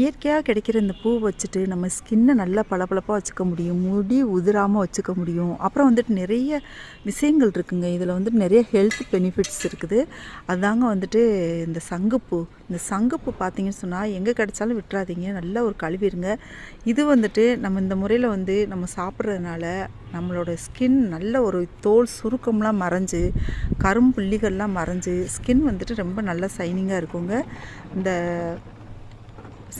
இயற்கையாக கிடைக்கிற இந்த பூ வச்சுட்டு நம்ம ஸ்கின்னை நல்லா பளபளப்பாக வச்சுக்க முடியும், முடி உதிராமல் வச்சுக்க முடியும். அப்புறம் வந்துட்டு நிறைய விஷயங்கள் இருக்குங்க. இதில் வந்துட்டு நிறைய ஹெல்த் பெனிஃபிட்ஸ் இருக்குது. அதாங்க வந்துட்டு இந்த சங்குப்பூ. இந்த சங்குப்பூ பார்த்தீங்கன்னு சொன்னால் எங்கே கிடைச்சாலும் விட்டுறாதீங்க, நல்லா ஒரு கழுவிடுங்க. இது வந்துட்டு நம்ம இந்த முறையில் வந்து நம்ம சாப்பிட்றதுனால நம்மளோட ஸ்கின் நல்ல ஒரு தோல் சுருக்கம்லாம் மறைஞ்சு, கரும்புள்ளிகள்லாம் மறைஞ்சு, ஸ்கின் வந்துட்டு ரொம்ப நல்லா சைனிங்காக இருக்குங்க. இந்த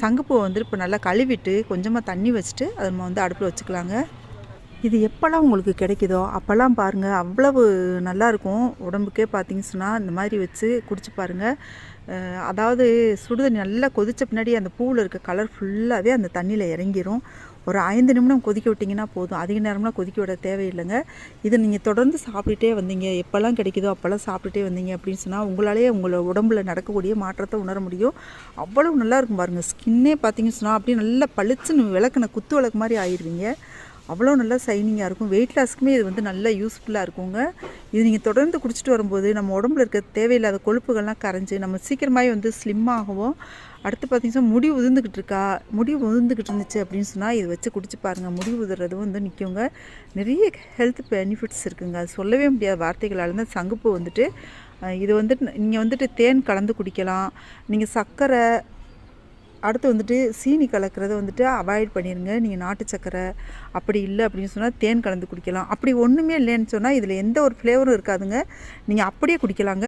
சங்குப்பூவை வந்து இப்போ நல்லா கழுவிட்டு கொஞ்சமாக தண்ணி வச்சுட்டு அதை நம்ம வந்து அடுப்பில் வச்சுக்கலாங்க. இது எப்போல்லாம் உங்களுக்கு கிடைக்குதோ அப்போல்லாம் பாருங்கள், அவ்வளவு நல்லாயிருக்கும். உடம்புக்கே பார்த்திங்க சொன்னால் இந்த மாதிரி வச்சு குடிச்சு பாருங்கள். அதாவது சுடுதண்ணி நல்லா கொதித்த பின்னாடி அந்த பூவில் இருக்க கலர் ஃபுல்லாகவே அந்த தண்ணியில் இறங்கிரும். ஒரு 5 நிமிடம் கொதிக்க விட்டிங்கன்னா போதும், அதிக நேரம்லாம் கொதிக்க விட தேவையில்லைங்க. இதை நீங்கள் தொடர்ந்து சாப்பிட்டுட்டே வந்தீங்க, எப்போல்லாம் கிடைக்குதோ அப்போல்லாம் சாப்பிட்டுட்டே வந்தீங்க அப்படின்னு சொன்னால் உங்களாலேயே உங்களோட உடம்புல நடக்கக்கூடிய மாற்றத்தை உணர முடியும். அவ்வளவு நல்லா இருக்கும் பாருங்கள். ஸ்கின்னே பார்த்திங்கன்னு சொன்னால் அப்படியே நல்லா பளிச்சுன்னு விளக்குன குத்து விளக்கு மாதிரி ஆயிடுவீங்க. அவ்வளோ நல்லா சைனிங்காக இருக்கும். வெயிட் லாஸ்க்குமே இது வந்து நல்லா யூஸ்ஃபுல்லாக இருக்குங்க. இது நீங்கள் தொடர்ந்து குடிச்சிட்டு வரும்போது நம்ம உடம்புல இருக்க தேவையில்லாத கொழுப்புகள்லாம் கரைஞ்சி நம்ம சீக்கிரமாகவே வந்து ஸ்லிம்மாகவும், அடுத்து பார்த்திங்கன்னா முடி உதிர்ந்துக்கிட்டு இருந்துச்சு அப்படின்னு சொன்னால் இது வச்சு குடிச்சு பாருங்கள். முடி உதிர்றது வந்து நிற்குங்க. நிறைய ஹெல்த் பெனிஃபிட்ஸ் இருக்குங்க. அது சொல்லவே முடியாத வார்த்தைகளால் தான். சங்குப்பூ வந்துட்டு இது வந்துட்டு நீங்கள் வந்துட்டு தேன் கலந்து குடிக்கலாம். நீங்கள் சர்க்கரை, அடுத்து வந்துட்டு சீனி கலக்கிறத வந்துட்டு அவாய்ட் பண்ணிடுங்க. நீங்கள் நாட்டு சர்க்கரை அப்படி இல்லை அப்படின்னு சொன்னால் தேன் கலந்து குடிக்கலாம். அப்படி ஒன்றுமே இல்லைன்னு சொன்னால் இதில் எந்த ஒரு ஃப்ளேவரும் இருக்காதுங்க, நீங்கள் அப்படியே குடிக்கலாங்க.